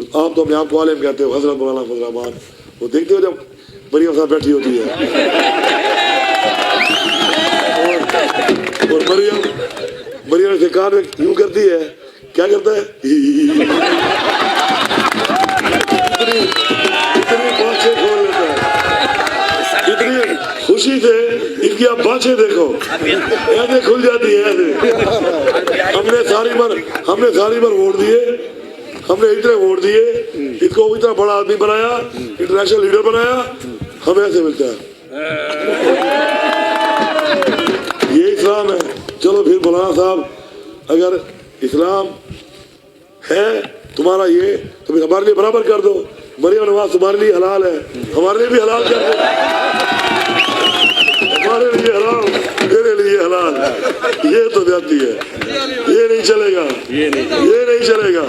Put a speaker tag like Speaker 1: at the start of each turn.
Speaker 1: आप तो अपने आप को आलिम कहते हो, हजरत मौलाना फजलाबाद, वो देखते हो जब मरियम साहब बैठी होती है और मरियम के कान में यूं करती है, क्या करता है, इतनी बाँछें खोल लेता है, इतनी खुशी से इनकी आप बाँछें देखो ऐसे खुल जाती है ऐसे। हमने सारी बार वोट दिए, हमने इतने वोट दिए, इसको इतना बड़ा आदमी बनाया, इंटरनेशनल लीडर बनाया, हमें ऐसे मिलता है। ये इस्लाम है। चलो फिर मौलाना साहब, अगर इस्लाम है तुम्हारा ये, तो फिर हमारे लिए बराबर कर दो। मरियम नवाज तुम्हारे लिए हलाल है, हमारे लिए भी हलाल कर दो। हमारे लिए हलाल, मेरे लिए हलाल। ये तो जाती है, ये नहीं चलेगा, ये नहीं चलेगा।